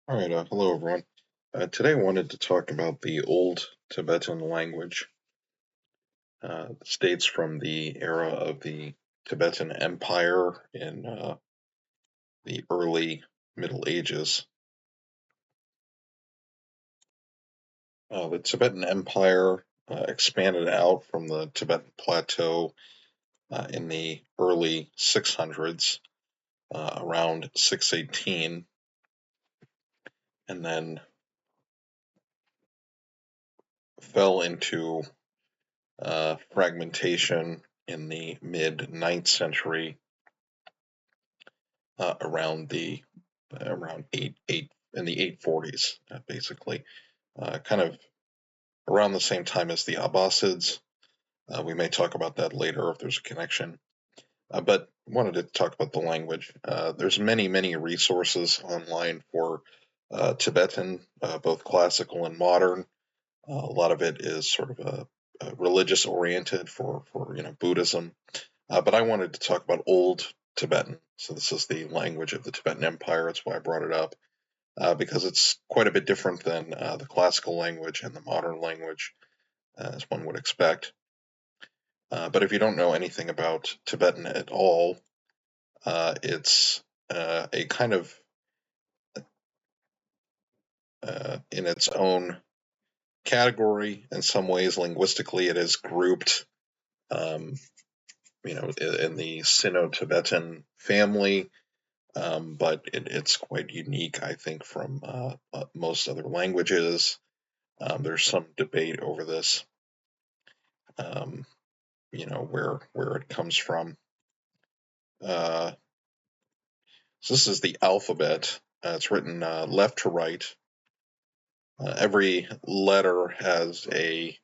All right, hello everyone. Today I wanted to talk about the Old Tibetan language. This dates from the era of the Tibetan Empire in the early Middle Ages. The Tibetan Empire expanded out from the Tibetan Plateau in the early 600s, around 618, and then fell into fragmentation in the mid 9th century, around eight in the 840s, basically, kind of around the same time as the Abbasids. We may talk about that later if there's a connection. But wanted to talk about the language. There's many resources online for Tibetan, both classical and modern. A lot of it is sort of religious oriented for Buddhism. But I wanted to talk about Old Tibetan. So this is the language of the Tibetan Empire. That's why I brought it up, because it's quite a bit different than the classical language and the modern language, as one would expect. But if you don't know anything about Tibetan at all, it's a kind of in its own category. In some ways, linguistically, it is grouped, in the Sino-Tibetan family. But it's quite unique, I think, from most other languages. There's some debate over this, where it comes from. So this is the alphabet. It's written left to right. Every letter has a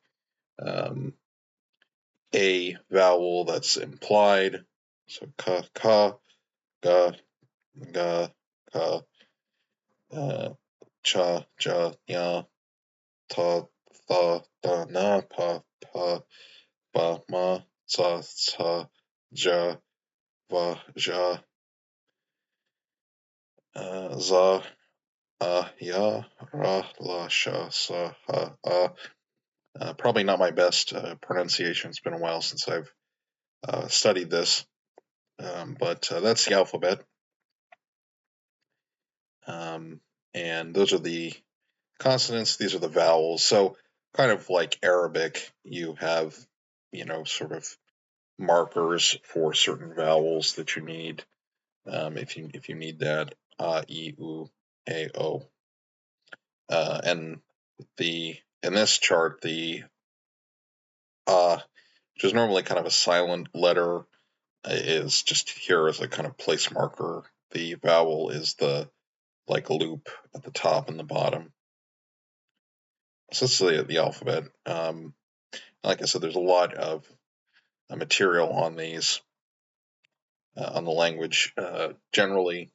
vowel that's implied. So ka, ka, ga, ga, ka, cha, ja, ya, ta, tha, da, na, pa, pa, ba, ma, za, za, ja, va, ja, za, ya, ra, la, sha, sa, ha, probably not my best pronunciation. It's been a while since I've studied this, but that's the alphabet. And those are the consonants. These are the vowels. So kind of like Arabic, you have, sort of markers for certain vowels that you need, if you need that. E, U, A, O. And in this chart, the which is normally kind of a silent letter, is just here as a kind of place marker. The vowel is the like loop at the top and the bottom. So this is the alphabet. Like I said, there's a lot of material on these, on the language generally.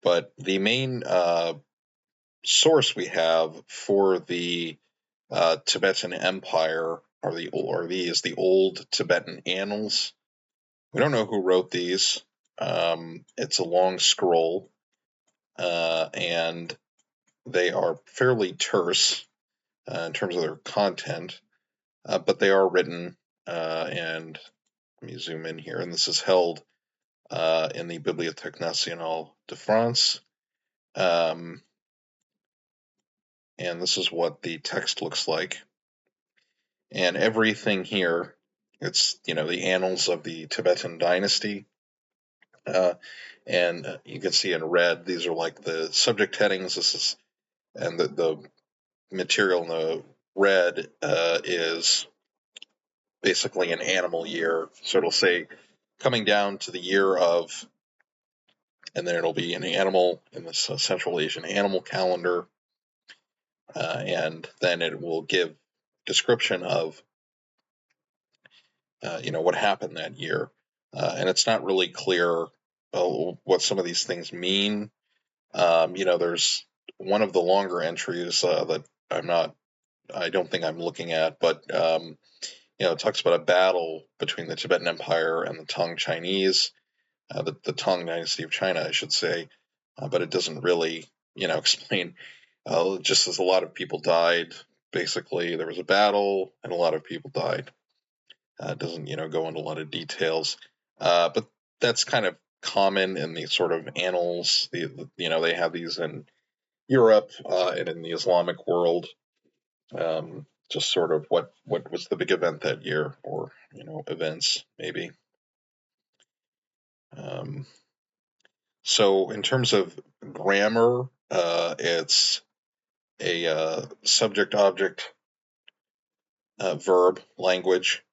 But the main source we have for the Tibetan Empire are these the Old Tibetan Annals. We don't know who wrote these. It's a long scroll, and they are fairly terse in terms of their content, but they are written, and let me zoom in here, and this is held in the Bibliotheque nationale de France. And this is what the text looks like. And everything here, it's, the annals of the Tibetan dynasty. And you can see in red, these are like the subject headings. And the material in the red is basically an animal year. So it'll say coming down to the year of, and then it'll be an animal in this Central Asian animal calendar. And then it will give description of, what happened that year. And it's not really clear what some of these things mean. There's one of the longer entries that I don't think I'm looking at, but it talks about a battle between the Tibetan Empire and the Tang Chinese. the Tang Dynasty of China, I should say, but it doesn't really, explain. Just as a lot of people died, basically there was a battle and a lot of people died. It doesn't, go into a lot of details, but that's kind of common in the sort of annals. They have these in Europe and in the Islamic world. Just sort of what was the big event that year, or events maybe. So in terms of grammar, it's a subject object verb language.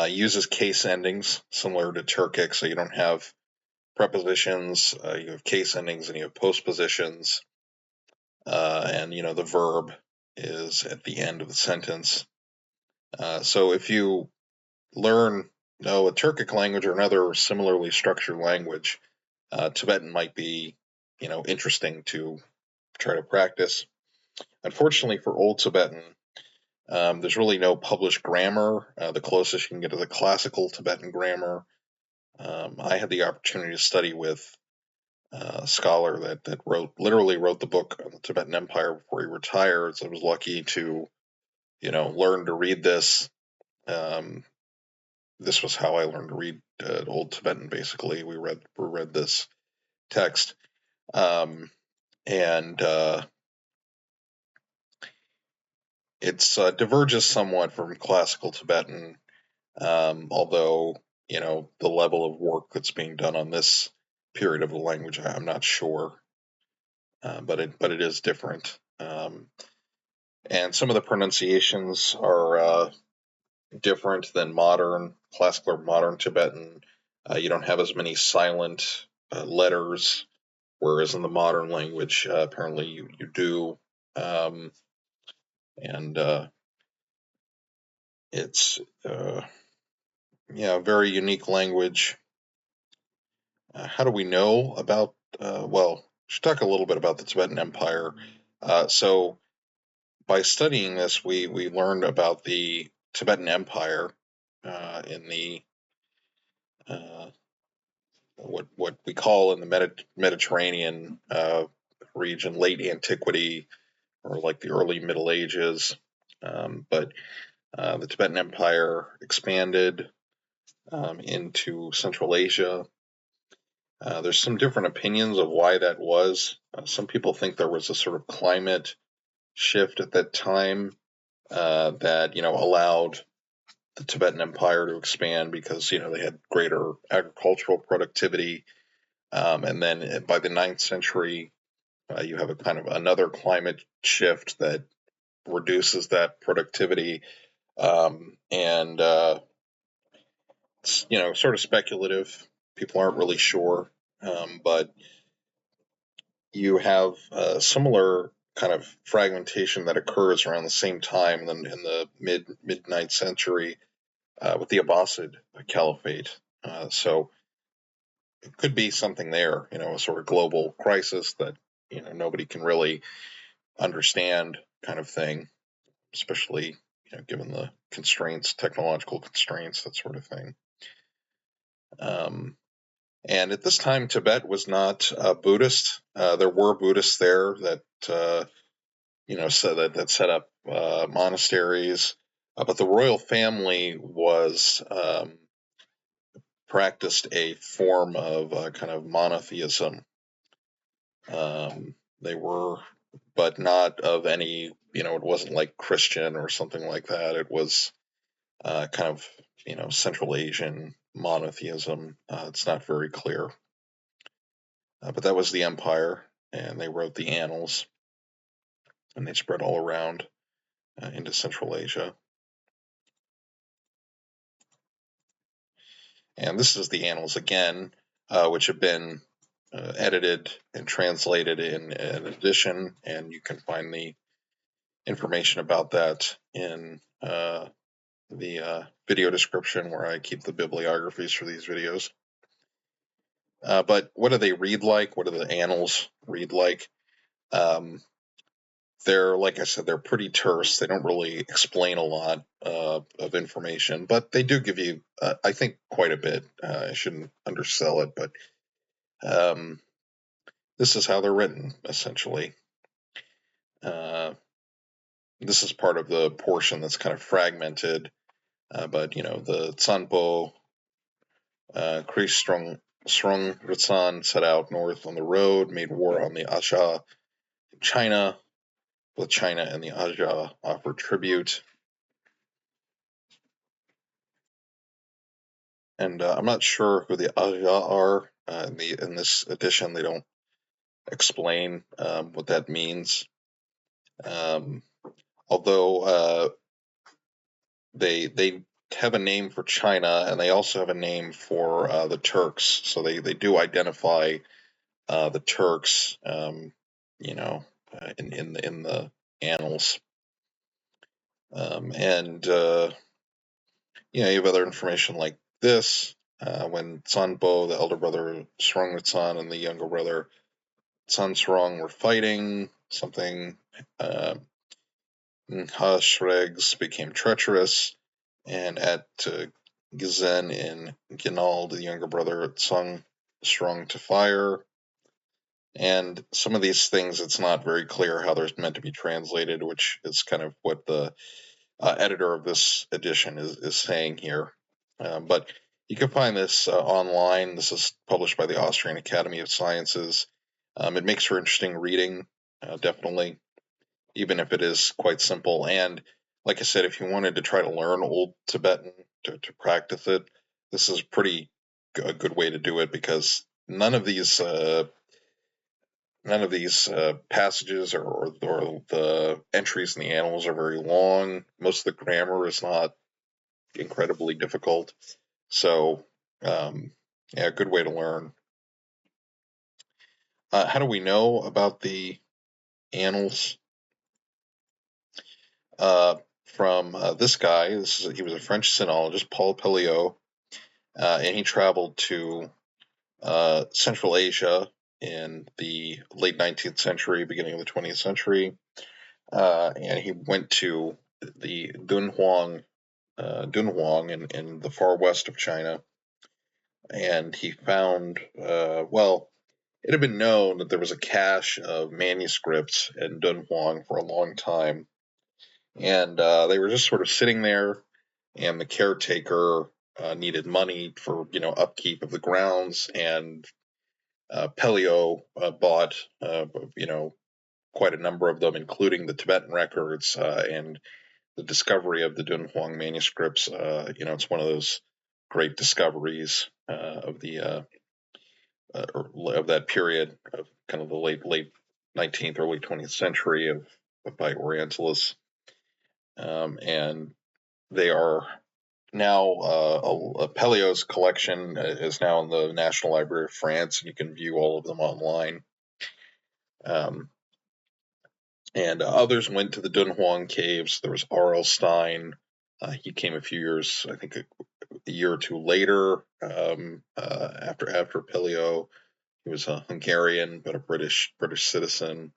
Uses case endings similar to Turkic, so you don't have prepositions, you have case endings, and you have postpositions, and the verb is at the end of the sentence. So if you learn a Turkic language or another similarly structured language, Tibetan might be interesting to try to practice. Unfortunately for Old Tibetan, there's really no published grammar. The closest you can get is a classical Tibetan grammar. I had the opportunity to study with a scholar that literally wrote the book on the Tibetan Empire before he retired. So I was lucky to, learn to read this. This was how I learned to read Old Tibetan. Basically, we read this text, and it diverges somewhat from classical Tibetan, although the level of work that's being done on this period of the language, I'm not sure, but it is different, and some of the pronunciations are different than classical or modern Tibetan. You don't have as many silent letters, whereas in the modern language, apparently you do, and it's a very unique language. How do we know about? Well, should talk a little bit about the Tibetan Empire. So, by studying this, we learned about the Tibetan Empire in the what we call in the Mediterranean region, late antiquity, or like the early Middle Ages. But the Tibetan Empire expanded into Central Asia. There's some different opinions of why that was. Some people think there was a sort of climate shift at that time that allowed the Tibetan Empire to expand because they had greater agricultural productivity, and then by the 9th century, you have a kind of another climate shift that reduces that productivity, and it's sort of speculative. People aren't really sure, but you have a similar kind of fragmentation that occurs around the same time in the mid 9th century with the Abbasid Caliphate. So it could be something there, a sort of global crisis that nobody can really understand, kind of thing, especially given the constraints, technological constraints, that sort of thing. And at this time, Tibet was not Buddhist. There were Buddhists there that so that set up monasteries, but the royal family was practiced a form of kind of monotheism. They were, but not of any, it wasn't like Christian or something like that. It was kind of, Central Asian monotheism. It's not very clear. But that was the empire, and they wrote the Annals, and they spread all around into Central Asia. And this is the Annals again, which have been edited and translated in an edition, and you can find the information about that in the video description where I keep the bibliographies for these videos. But what do they read like? What do the Annals read like? they're, like I said, they're pretty terse. They don't really explain a lot of information, but they do give you, I think, quite a bit. I shouldn't undersell it, but this is how they're written, essentially. This is part of the portion that's kind of fragmented, but the Tsanpo, Chris Strong Ritsan set out north on the road, made war on the Aja in China, with China and the Aja offered tribute. And I'm not sure who the Aja are. In this edition, they don't explain what that means. Although they have a name for China, and they also have a name for the Turks. So they do identify the Turks, in the annals. And you have other information like this. When Sanbo, the elder brother Srongtsan, and the younger brother Sansrong were fighting, something Hashregs became treacherous, and at Gizen in Ginald, the younger brother Sung strung to fire. And some of these things, it's not very clear how they're meant to be translated, which is kind of what the editor of this edition is saying here. But you can find this online. This is published by the Austrian Academy of Sciences. It makes for interesting reading, definitely, even if it is quite simple. And like I said, if you wanted to try to learn Old Tibetan to practice it, this is a good way to do it, because none of these passages or the entries in the annals are very long. Most of the grammar is not incredibly difficult. So, a good way to learn. How do we know about the annals? From this guy. He was a French sinologist, Paul Pelliot, and he traveled to Central Asia in the late 19th century, beginning of the 20th century, and he went to the Dunhuang in the far west of China, and he found, it had been known that there was a cache of manuscripts in Dunhuang for a long time, and they were just sort of sitting there, and the caretaker needed money for upkeep of the grounds, and Pelliot bought quite a number of them, including the Tibetan records and the discovery of the Dunhuang manuscripts. It's one of those great discoveries of that period of kind of the late 19th, early 20th century by Orientalists, and they are now Pelliot's collection is now in the National Library of France, and you can view all of them online. And others went to the Dunhuang caves. There was R.L. Stein. He came a few years, I think a year or two later, after Pelliot. He was a Hungarian, but a British citizen.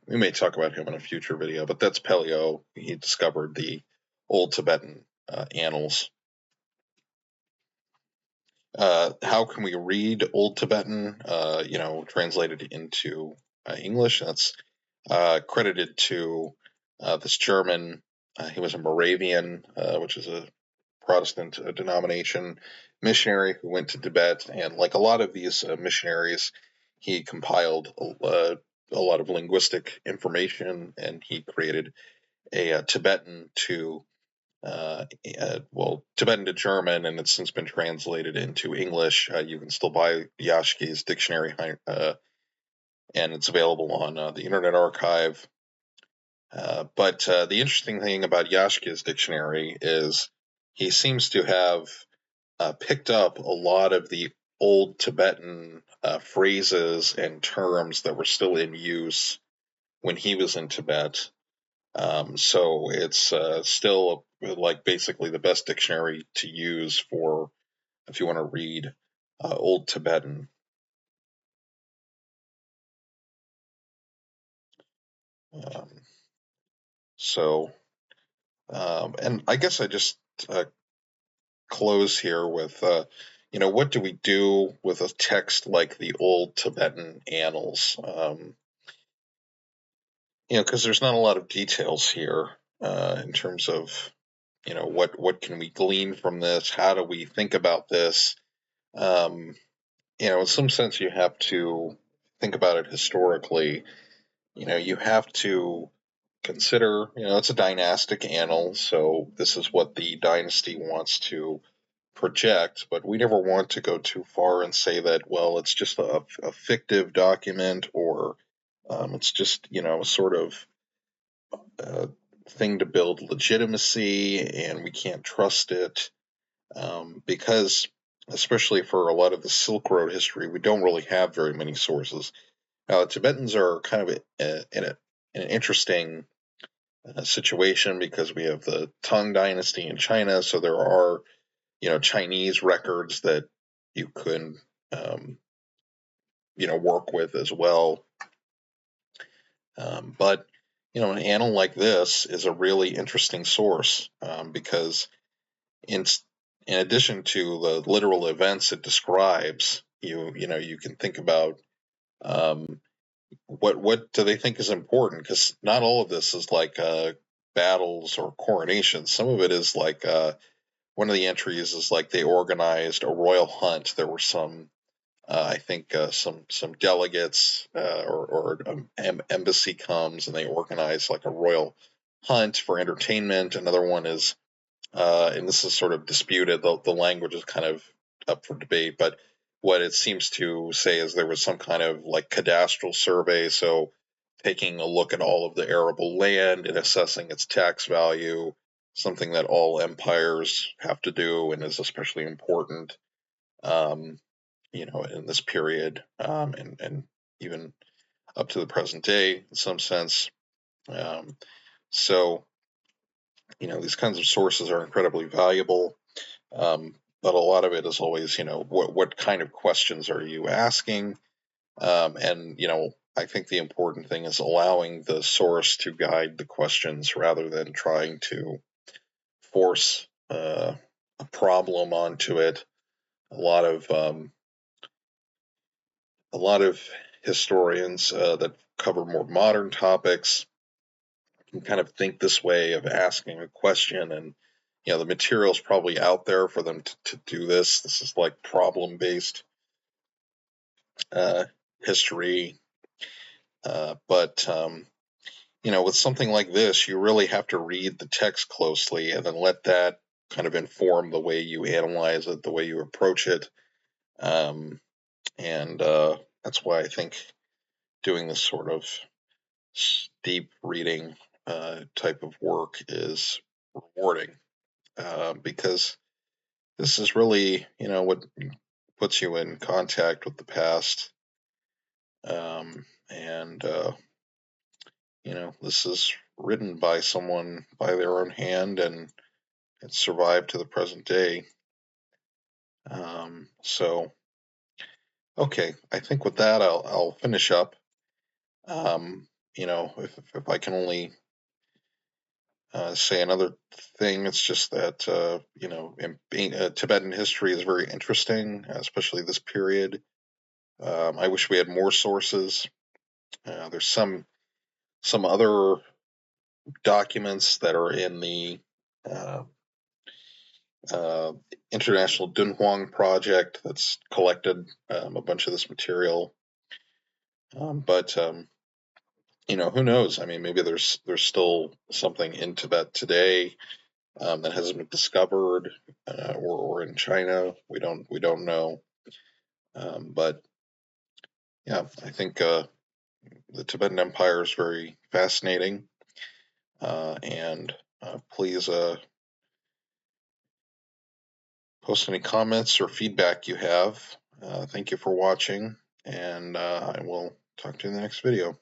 We may talk about him in a future video, but that's Pelliot. He discovered the Old Tibetan Annals. How can we read Old Tibetan, translated into English? That's credited to this German. He was a Moravian, which is a Protestant denomination missionary who went to Tibet, and like a lot of these missionaries, he compiled a lot of linguistic information, and he created a Tibetan to Tibetan to German, and it's since been translated into English. You can still buy Jaschke's dictionary, and it's available on the Internet Archive. But the interesting thing about Jaschke's dictionary is he seems to have picked up a lot of the old Tibetan phrases and terms that were still in use when he was in Tibet. So it's still like basically the best dictionary to use for if you want to read Old Tibetan. Um, so, and I guess I just close here with, what do we do with a text like the Old Tibetan Annals? Because there's not a lot of details here in terms of, what can we glean from this? How do we think about this? In some sense, you have to think about it historically. You have to consider, it's a dynastic annal, so this is what the dynasty wants to project, but we never want to go too far and say that, well, it's just a fictive document, or it's just, sort of a thing to build legitimacy and we can't trust it, because, especially for a lot of the Silk Road history, we don't really have very many sources. Now, the Tibetans are kind of in an interesting situation because we have the Tang Dynasty in China, so there are, Chinese records that you could, um, work with as well. But, an annal like this is a really interesting source, because in addition to the literal events it describes, you can think about, what do they think is important? Because not all of this is like battles or coronations. Some of it is like, one of the entries is like they organized a royal hunt. There were some, I think, some delegates, or embassy comes and they organize like a royal hunt for entertainment. Another one is, and this is sort of disputed. The language is kind of up for debate, but what it seems to say is there was some kind of like cadastral survey, so taking a look at all of the arable land and assessing its tax value, something that all empires have to do and is especially important, um, in this period, and even up to the present day in some sense. Um, so, these kinds of sources are incredibly valuable. But a lot of it is always, what kind of questions are you asking? And, I think the important thing is allowing the source to guide the questions rather than trying to force a problem onto it. A lot of a lot of historians that cover more modern topics can kind of think this way of asking a question, and the material's probably out there for them to do this. This is like problem based history, but with something like this, you really have to read the text closely and then let that kind of inform the way you analyze it, the way you approach it. And that's why I think doing this sort of deep reading type of work is rewarding, because this is really, what puts you in contact with the past. And this is written by someone by their own hand, and it's survived to the present day. So, okay, I think with that, I'll finish up. If I can only say another thing, it's just that, Tibetan history is very interesting, especially this period. I wish we had more sources. There's some other documents that are in the uh, uh, International Dunhuang Project that's collected a bunch of this material. But who knows? I mean, maybe there's still something in Tibet today that hasn't been discovered, or in China. We don't know. But yeah, I think the Tibetan Empire is very fascinating. And please post any comments or feedback you have. Thank you for watching, and I will talk to you in the next video.